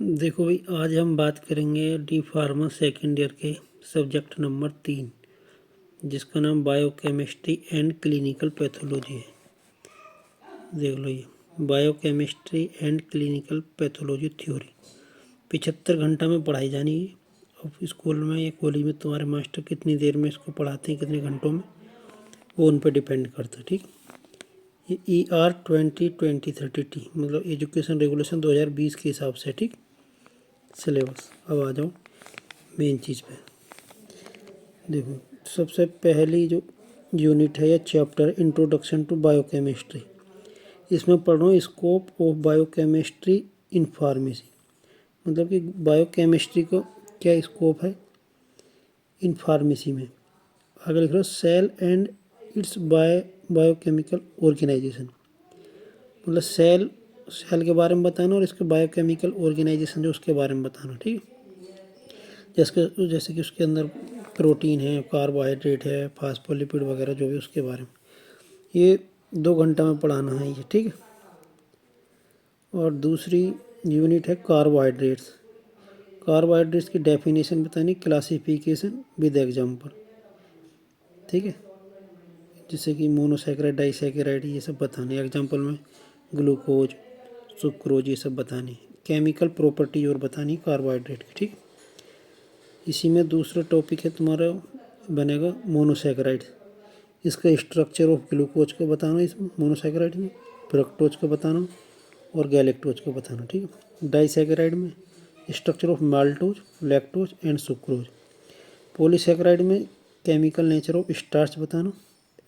देखो भाई, आज हम बात करेंगे डी फार्मा सेकेंड ईयर के सब्जेक्ट नंबर 3, जिसका नाम बायोकेमिस्ट्री एंड क्लिनिकल पैथोलॉजी है। देख लो, ये biochemistry and clinical pathology theory 75 घंटा में पढ़ाई जानी है। अब स्कूल में या कॉलेज में तुम्हारे मास्टर कितनी देर में इसको पढ़ाते हैं, कितने घंटों में, वो उन पर डिपेंड करता है। ठीक, ये ER 2020-30T मतलब एजुकेशन रेगुलेशन 2020 के हिसाब से। ठीक, सिलेबस। अब आ जाओ मेन चीज़ पे। देखो, सबसे पहली जो यूनिट है या चैप्टर, इंट्रोडक्शन टू बायोकेमिस्ट्री, इसमें पढ़ रहा हूँ scope of biochemistry in pharmacy. मतलब कि बायोकेमिस्ट्री को क्या स्कोप है इन फार्मेसी में। आगे लिख रहा हूँ cell and its biochemical organisation. मतलब सेल के बारे में बताना और इसके बायोकेमिकल ऑर्गेनाइजेशन जो उसके बारे में बताना। ठीक है, जैसे कि उसके अंदर प्रोटीन है, कार्बोहाइड्रेट है, फास्फोलिपिड वगैरह जो भी उसके बारे में, ये 2 घंटा में पढ़ाना है ये। ठीक है, और दूसरी यूनिट है कार्बोहाइड्रेट्स। कार्बोहाइड्रेट्स की डेफिनेशन बतानी, क्लासिफिकेशन विद एग्जांपल। ठीक है, जैसे कि मोनोसैकेराइड, डाइसैकेराइड, ये सब बताने एग्जांपल में, ग्लूकोज, सुक्रोज, ये सब बतानी। केमिकल प्रॉपर्टी और बतानी कार्बोहाइड्रेट की। ठीक, इसी में दूसरा टॉपिक है तुम्हारा बनेगा मोनोसैकेराइड। इसका स्ट्रक्चर ऑफ ग्लूकोज को बताना, इस मोनोसैकेराइड में फ्रक्टोज को बताना और गैलेक्टोज को बताना। ठीक है, डाइसैकेराइड में structure of maltose, lactose and sucrose. Polysaccharide में केमिकल नेचर ऑफ स्टार्च बताना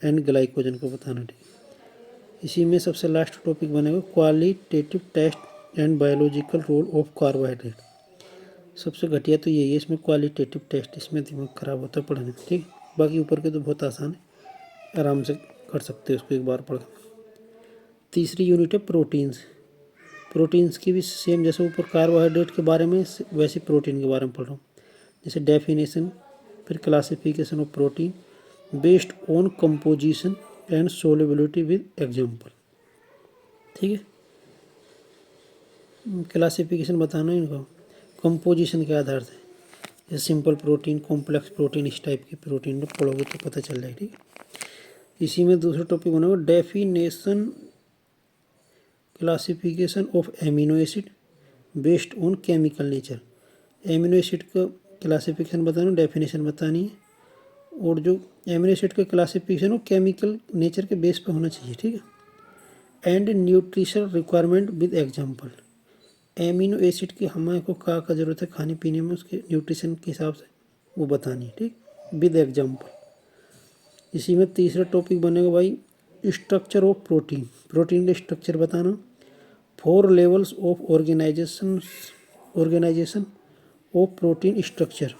एंड ग्लाइकोजन को बताना। ठीक, इसी में सबसे लास्ट टॉपिक बनेगा qualitative test and biological role of carbohydrate. सबसे घटिया तो यही है इसमें, क्वालिटेटिव टेस्ट। इसमें दिमाग खराब होता है पढ़ने में। ठीक, बाकी ऊपर के तो बहुत आसान है, आराम से कर सकते हो उसको एक बार पढ़। तीसरी यूनिट है प्रोटीन्स। प्रोटीन्स की भी सेम, जैसे ऊपर कार्बोहाइड्रेट के बारे में वैसे प्रोटीन के बारे में पढ़ रहा हूँ। जैसे डेफिनेशन, फिर classification of protein based on composition and solubility with example. ठीक है, क्लासिफिकेशन बताना है इनको कंपोजिशन के आधार से, जैसे सिंपल प्रोटीन, कॉम्प्लेक्स प्रोटीन, इस टाइप की प्रोटीन पढ़ोगे तो पता चल जाएगा। ठीक है, इसी में दूसरा टॉपिक बना हुआ definition, classification of amino acid based on chemical nature. Amino acid का क्लासिफिकेशन बताना, डेफिनेशन बतानी है, और जो एमिनो एसिड का क्लासिफिकेशन हो केमिकल नेचर के बेस पे होना चाहिए। ठीक है, and nutrition requirement with example. Amino acid की हमारे को का ज़रूरत है खाने पीने में, उसके न्यूट्रिशन के हिसाब से वो बतानी है। ठीक, विद एग्जांपल। इसी में तीसरा टॉपिक बनेगा भाई स्ट्रक्चर ऑफ प्रोटीन। प्रोटीन का स्ट्रक्चर बताना, 4 levels of organisation of protein structure.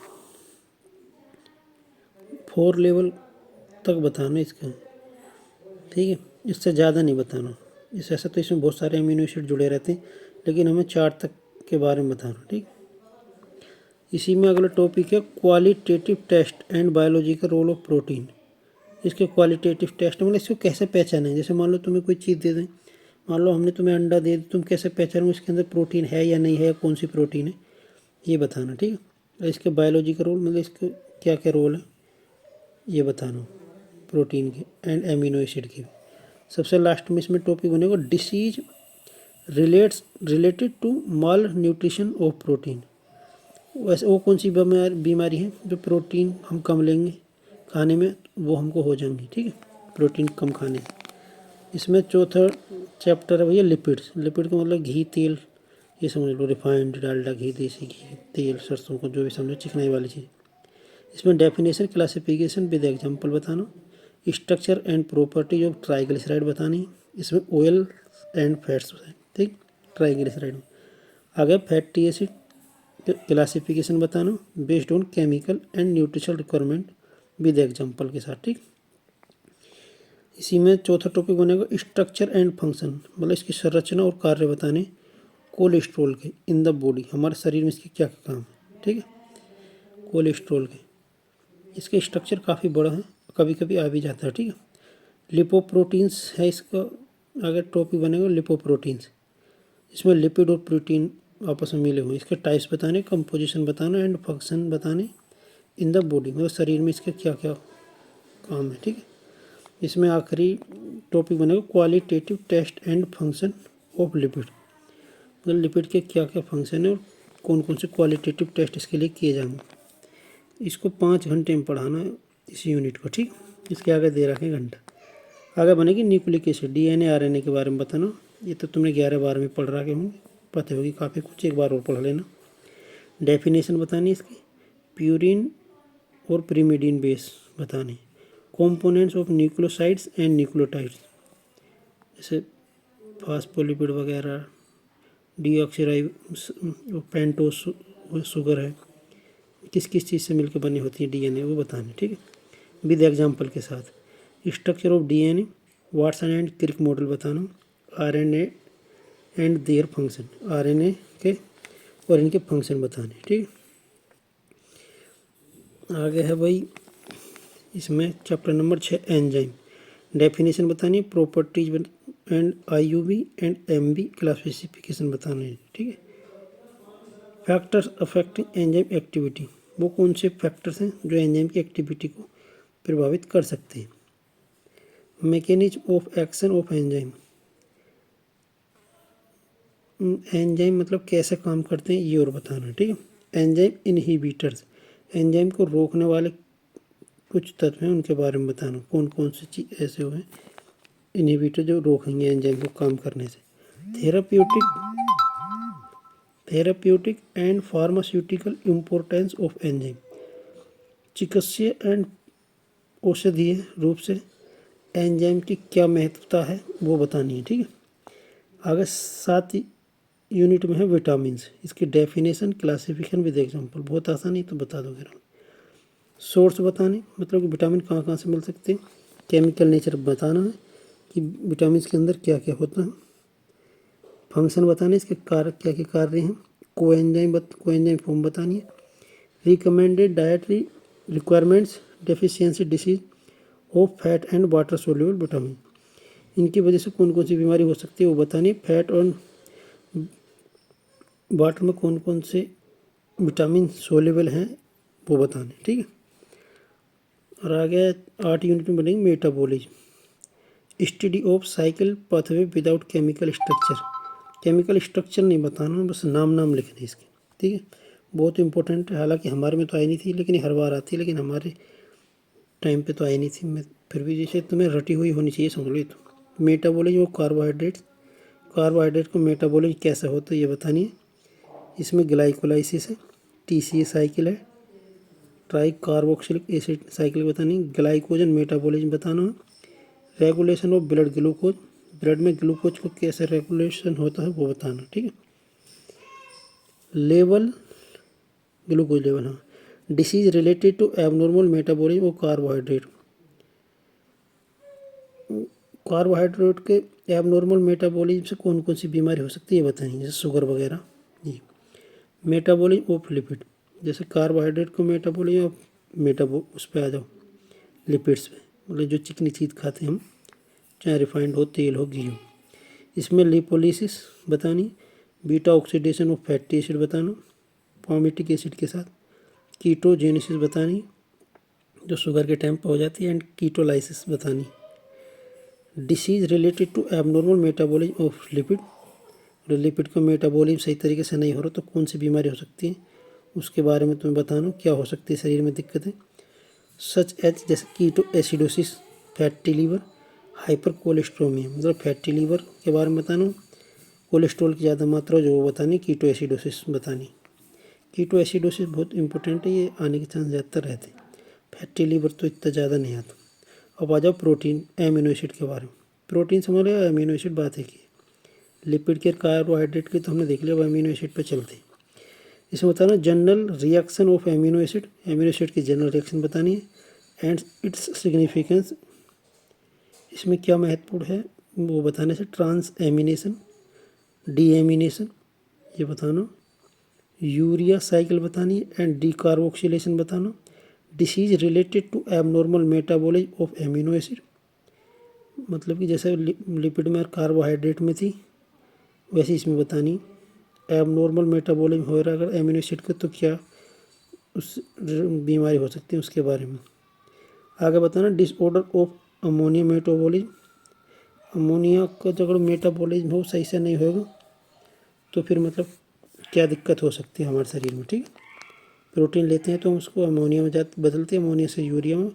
4 level तक बताना इसका। ठीक है, इससे ज़्यादा नहीं बताना। इस ऐसा तो इसमें बहुत सारे अमीनो एसिड जुड़े रहते हैं, लेकिन हमें 4 तक के बारे में बताना। ठीक, इसी में अगला टॉपिक है qualitative test and biological role of protein. इसके क्वालिटेटिव टेस्ट मतलब इसको कैसे पहचानें। जैसे मान लो तुम्हें कोई चीज़ दे दें, मान लो हमने तुम्हें अंडा दे दी, तुम कैसे पहचानो इसके अंदर प्रोटीन है या नहीं है, या कौन सी प्रोटीन है, ये बताना। ठीक है, इसके बायोलॉजिकल रोल मतलब इसके क्या क्या रोल है ये बताना, प्रोटीन के एंड एमिनो एसिड के। सबसे लास्ट में इसमें टॉपिक बनेगा disease related to malnutrition of protein. वैसे वो कौन सी बीमारी है जो प्रोटीन हम कम लेंगे खाने में, वो हमको हो जाएंगी। ठीक है, प्रोटीन कम खाने से। इसमें चौथा चैप्टर है भैया लिपिड्स। लिपिड का मतलब घी, तेल, ये समझ लो, रिफाइंड, डालडा घी, देसी घी, तेल, सरसों को जो भी समझो, चिकनाई वाली चीज़। इसमें डेफिनेशन, क्लासिफिकेशन विद एग्जांपल बताना, structure and property of triglyceride बतानी। इसमें ऑयल एंड फैट्स है। ठीक, ट्राइग्लिसराइड में आगे फैटी एसिड क्लासिफिकेशन बताना based on chemical and nutritional requirement with example के साथ। ठीक, इसी में चौथा टॉपिक बनेगा स्ट्रक्चर एंड फंक्शन, मतलब इसकी संरचना और कार्य बताने कोलेस्ट्रॉल के इन द बॉडी, हमारे शरीर में इसके क्या क्या काम है। ठीक है, कोलेस्ट्रॉल के, इसके स्ट्रक्चर काफ़ी बड़ा है, कभी कभी आ भी जाता है। ठीक है, लिपोप्रोटीन्स है इसका, अगर टॉपिक बनेगा लिपोप्रोटीन्स। इसमें लिपिड और प्रोटीन आपस में मिले हुए, इसके टाइप्स बताने, कंपोजिशन बताना एंड फंक्शन बताने इन द बॉडी, मतलब शरीर में इसके क्या क्या काम है। ठीक है, इसमें आखिरी टॉपिक बनेगा qualitative test and function of lipid, मतलब लिपिड के क्या क्या फंक्शन है और कौन कौन से क्वालिटेटिव टेस्ट इसके लिए किए जाएंगे। इसको 5 घंटे में पढ़ाना है इस यूनिट को। ठीक, इसके आगे दे रखे घंटा। आगे बनेगी न्यूक्लिक एसिड, डीएनए आरएनए के बारे में बताना। ये तो तुमने 11-12 में पढ़ रखे होंगे, पता होगी काफ़ी कुछ, एक बार और पढ़ लेना। डेफिनेशन बतानी इसकी, प्यूरिन और प्रीमिडीन बेस बताने, components of nucleosides and nucleotides, जैसे फास्फोलिपिड वगैरह, डीऑक्सीराइ पेंटोस शुगर है, किस किस चीज़ से मिलकर बनी होती है डीएनए, वो बताने। ठीक है, विद एग्जांपल के साथ। Structure of DNA, Watson and Crick model बताना, RNA and their function, RNA के और इनके फंक्शन बताने। ठीक है, आगे है भाई इसमें चैप्टर नंबर 6 एंजाइम, डेफिनेशन बतानी, properties and IUB and MB classification बताना है। ठीक है, फैक्टर्स अफेक्टिंग एंजाइम एक्टिविटी, वो कौन से फैक्टर्स हैं जो एंजाइम की एक्टिविटी को प्रभावित कर सकते हैं। Mechanism of action of enzyme, enzyme मतलब कैसे काम करते हैं ये और बताना। ठीक है, एंजाइम इनहिबिटर्स, एंजाइम को रोकने वाले कुछ तत्व हैं उनके बारे में बताना, कौन कौन सी चीज़ ऐसे हुए इनहिबिटर जो रोकेंगे एंजाइम को काम करने से। Therapeutic and pharmaceutical importance of enzyme, चिकित्सीय एंड औषधीय रूप से एंजाइम की क्या महत्वता है वो बतानी है। ठीक है, आगे 7 यूनिट में है विटामिन्स, इसकी डेफिनेशन, क्लासिफिकेशन विद एग्जांपल, बहुत आसान है तो बता दोगे। सोर्स बताने, मतलब कि विटामिन कहाँ कहाँ से मिल सकते हैं। केमिकल नेचर बताना है कि विटामिन के अंदर क्या क्या होता है। फंक्शन बताने, इसके कारक क्या क्या कार्य हैं। कोएंजाइम फॉर्म बतानी है। Recommended dietary requirements, deficiency disease of fat and water soluble vitamin, इनकी वजह से कौन कौन सी बीमारी हो सकती है वो बतानी है। फैट और वाटर में कौन कौन से विटामिन सोल्यूबल हैं वो बताने। ठीक है, और आगे 8 यूनिट में बनेगी metabolism, study of cycle pathway without chemical structure, chemical structure नहीं बताना, बस नाम लिखने इसके। ठीक है, बहुत इंपॉर्टेंट है, हालांकि हमारे में तो आई नहीं थी लेकिन हर बार आती है, लेकिन हमारे टाइम पे तो आई नहीं थी। मैं फिर भी जैसे तुम्हें रटी हुई होनी चाहिए समझ लो। तो मेटाबॉलिज्म ऑफ कार्बोहाइड्रेट को मेटाबॉलिज्म कैसे होता है ये बतानी है। इसमें ग्लाइकोलाइसिस है, टीसीए साइकिल है, ट्राई कार्बोक्सिलिक एसिड साइकिल बतानी, ग्लाइकोजन मेटाबॉलिज्म बताना है। Regulation of blood glucose, blood में ग्लूकोज को कैसे रेगुलेशन होता है वो बताना। ठीक है, लेवल ग्लूकोज लेवल, हाँ। Disease related to abnormal metabolism of carbohydrate के एबनॉर्मल मेटाबॉलिज्म से कौन कौन सी बीमारी हो सकती है ये बताएंगे, जैसे शुगर वगैरह। जी, मेटाबॉलिज्म ऑफ लिपिड, जैसे कार्बोहाइड्रेट को मेटाबॉलिज्म उस पर आ जाओ, लिपिड्स पे, मतलब जो चिकनी चीज़ खाते हैं हम, चाहे रिफाइंड हो, तेल हो, घी हो। इसमें लिपोलिसिस बतानी, beta oxidation of fatty acid बताना पामिटिक एसिड के साथ, कीटोजेनेसिस बतानी जो शुगर के टाइम पर हो जाती है, एंड कीटोलाइसिस बतानी। Disease related to abnormal metabolism of lipid, lipid का मेटाबॉलिज्म सही तरीके से नहीं हो रहा तो कौन सी बीमारी हो सकती है उसके बारे में तुम्हें बताना, क्या हो सकती है शरीर में दिक्कतें। सच एच, जैसे ketoacidosis, fatty liver, hypercholesterolemia, मतलब फैटी लीवर के बारे में बताना, कोलेस्ट्रॉल की ज़्यादा मात्रा जो वो बतानी, कीटो एसिडोसिस बतानी। कीटो एसिडोसिस बहुत इंपॉर्टेंट है, ये आने के चांस ज़्यादातर रहते हैं, फैटी लीवर तो इतना ज़्यादा नहीं आता। अब आ जाओ प्रोटीन एमिनो एसिड के बारे में। प्रोटीन समझ रहे हो, अमीनो एसिड बात है कि लिपिड के कार्बोहाइड्रेट की तो हमने देख लिया, वो अमीनो एसिड पर चलते हैं। इसमें बताना general reaction of amino acid की जनरल रिएक्शन बतानी है एंड इट्स सिग्निफिकेंस, इसमें क्या महत्वपूर्ण है वो बताने से। ट्रांस एमिनेशन, डीएमिनेशन ये बताना, यूरिया साइकिल बतानी है एंड डीकार्बोक्सिलेशन बताना। Disease related to abnormal metabolism of amino acid, मतलब कि जैसे लिपिड में कार्बोहाइड्रेट में थी वैसे इसमें बतानी, एबनॉर्मल मेटाबॉलिज्म हो रहा है अगर एमिनो एसिड का, तो क्या उस बीमारी हो सकती है उसके बारे में। आगे बताना disorder of ammonia metabolism. Ammonia का जो अगर मेटाबॉलिज्म हो सही से नहीं होगा तो फिर मतलब क्या दिक्कत हो सकती है हमारे शरीर में, ठीक है। प्रोटीन लेते हैं तो हम उसको अमोनिया में बदलते हैं, अमोनिया से यूरिया में,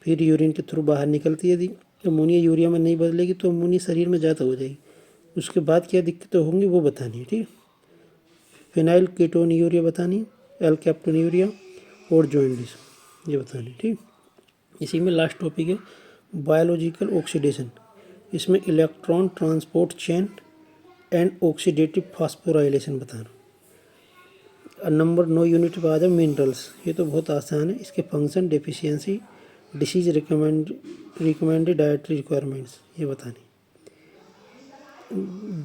फिर यूरिन के थ्रू बाहर निकलती है। यदि अमोनिया यूरिया में नहीं बदलेगी तो अमोनिया शरीर में ज़्यादा हो जाएगी, उसके बाद क्या दिक्कतें होंगी वो बतानी है, ठीक है। फिनाइल कीटोन यूरिया बतानी है, एल कैप्टोन यूरिया और जॉइंडिस ये बतानी है, ठीक। इसी में लास्ट टॉपिक है बायोलॉजिकल ऑक्सीडेशन। इसमें electron transport chain and oxidative phosphorylation बताना। नंबर 9 यूनिट पे आ जाए मिनरल्स। ये तो बहुत आसान है, इसके function, deficiency, disease recommended dietary requirements ये बतानी।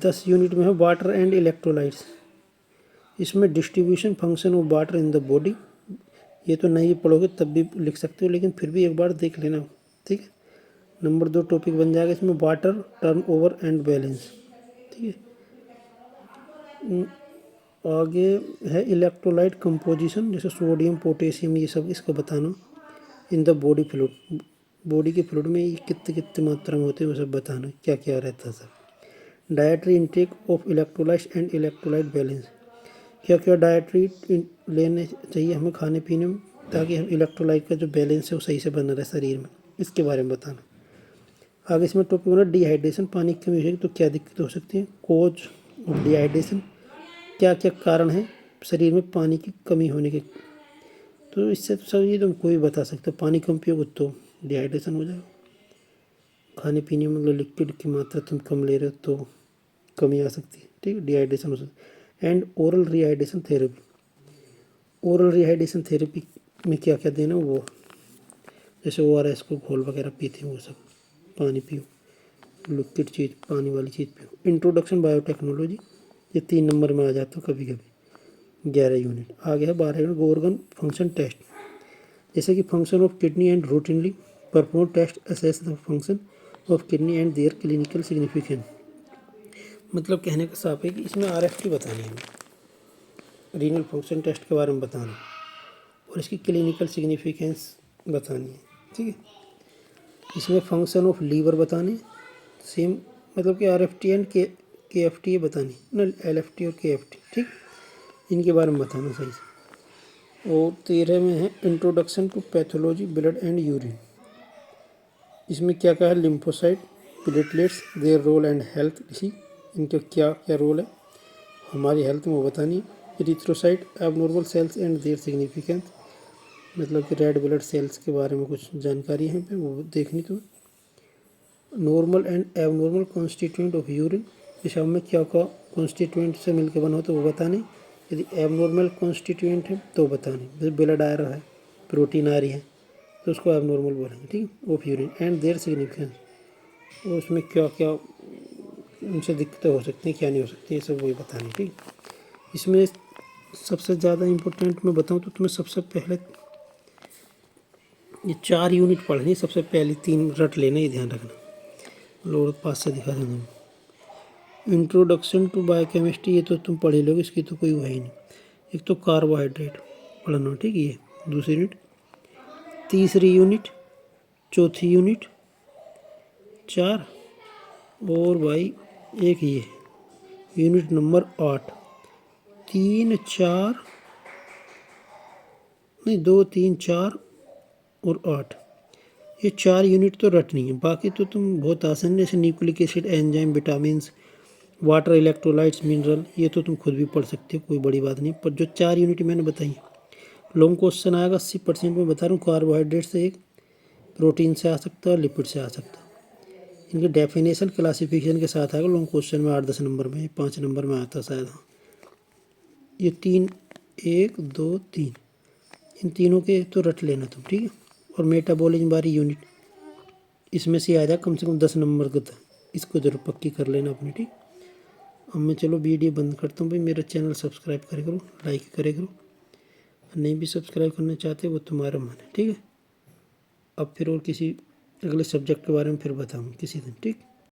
10 यूनिट में है वाटर एंड इलेक्ट्रोलाइट्स। इसमें distribution function of water in the body. ये तो नहीं पढ़ोगे तब भी लिख सकते हो, लेकिन फिर भी एक बार देख लेना, ठीक है। नंबर 2 टॉपिक बन जाएगा इसमें water turn over and balance, ठीक है। आगे है इलेक्ट्रोलाइट कंपोजिशन, जैसे सोडियम, पोटेशियम, ये सब इसको बताना। In the body fluid, body के फ्लूइड में ये कितने कितने मात्रा में होते हैं वो सब बताना, क्या क्या रहता है सब। Dietary intake of electrolytes and electrolyte balance, क्या क्या डाइटरी लेने चाहिए हमें खाने पीने में ताकि हम इलेक्ट्रोलाइट का जो बैलेंस है वो सही से बना रहे शरीर में, इसके बारे में बताना। आगे इसमें टॉपिक होना डिहाइड्रेशन, पानी की कमी होगी तो क्या दिक्कत हो सकती है, कोज ऑफ डिहाइड्रेशन, क्या क्या कारण है शरीर में पानी की कमी होने के। तो इससे तो सब ये तुम कोई बता सकते हो, पानी कम पियोगे तो डिहाइड्रेशन हो जाएगा। खाने पीने में मतलब लिक्विड की मात्रा तुम कम ले रहे हो तो कमी आ सकती है, ठीक है, डिहाइड्रेशन हो सकती है। And oral rehydration therapy, oral rehydration therapy में क्या क्या देना वो, जैसे ORS को घोल वगैरह पीते हैं वो सब, पानी पियो, लिक्विड चीज़ पानी वाली चीज़ पियो। इंट्रोडक्शन बायोटेक्नोलॉजी, ये 3 नंबर में आ जाता है कभी कभी, 11 यूनिट। आगे है 12 यूनिट ऑर्गन फंक्शन टेस्ट, जैसे कि function of kidney and routinely perform test assess the function of kidney and their clinical significance. मतलब कहने का साफ है कि इसमें RFT बतानी है, रीनल फंक्शन टेस्ट के बारे में बताना और इसकी क्लिनिकल सिग्निफिकेंस बतानी है, ठीक है। इसमें फंक्शन ऑफ लीवर बताने, सेम मतलब कि RFT एंड KFT बतानी ना, LFT और KFT, ठीक, इनके बारे में बताना सही से। और 13 में है introduction to pathology blood and urine. इसमें क्या क्या है, lymphocyte, platelets, their role and health, इसी इनका क्या क्या रोल है हमारी हेल्थ में वो बतानी है। Erythrocyte, abnormal cells and their significance, मतलब कि रेड ब्लड सेल्स के बारे में कुछ जानकारी है पे वो देखनी। तो normal and abnormal constituent of urine, पेशाब में क्या क्या कॉन्स्टिट्यूएंट से मिलकर बना हो तो वो बताने। यदि एबनॉर्मल कॉन्स्टिट्यूएंट है तो बताने, जैसे ब्लड आ रहा है, प्रोटीन आ रही है तो उसको एबनॉर्मल बोलेंगे, ठीक, of urine and their significance, और उसमें क्या क्या उनसे दिक्कतें हो सकती हैं क्या नहीं हो सकती, ये सब वही बताने, ठीक। इसमें सबसे ज़्यादा इम्पोर्टेंट मैं बताऊँ तो तुम्हें सबसे पहले ये 4 यूनिट पढ़नी, सबसे पहले 3 रट लेना, ये ध्यान रखना। लोड पास से दिखा देना। इंट्रोडक्शन टू बायोकेमिस्ट्री ये तो तुम पढ़ ही लोगे, इसकी तो कोई वो है ही नहीं। एक तो कार्बोहाइड्रेट पढ़ना, ठीक है, ये दूसरी यूनिट, तीसरी यूनिट, चौथी यूनिट, 4 और भाई एक ये यूनिट नंबर 8, 3 4 नहीं 2 3 4 और 8, ये 4 यूनिट तो रटनी है। बाकी तो तुम बहुत आसान है, जैसे nucleic acid, enzyme, vitamins, water, electrolytes, mineral, ये तो तुम खुद भी पढ़ सकते हो, कोई बड़ी बात नहीं। पर जो 4 यूनिट मैंने बताई, लॉन्ग क्वेश्चन आएगा 80% में बता रहा हूँ। कार्बोहाइड्रेट से एक, प्रोटीन से आ सकता है और लिपिड से आ सकता है। इनके डेफिनेशन क्लासिफिकेशन के साथ आएगा लॉन्ग क्वेश्चन में, 8-10 नंबर में, 5 नंबर में आता शायद। ये 3 1 2 3 इन तीनों के तो रट लेना तुम, ठीक है। और मेटाबॉलिज्म बारी यूनिट इसमें से आ जाए कम से कम 10 नंबर का था, इसको जरूर पक्की कर लेना अपनी, ठीक। अब मैं चलो वीडियो बंद करता हूँ भाई, मेरा चैनल सब्सक्राइब करे करो, लाइक करे करो, नहीं भी सब्सक्राइब करना चाहते वो तुम्हारा मन है, ठीक है। अब फिर और किसी अगले सब्जेक्ट के बारे में फिर बताऊँ किसी दिन, ठीक।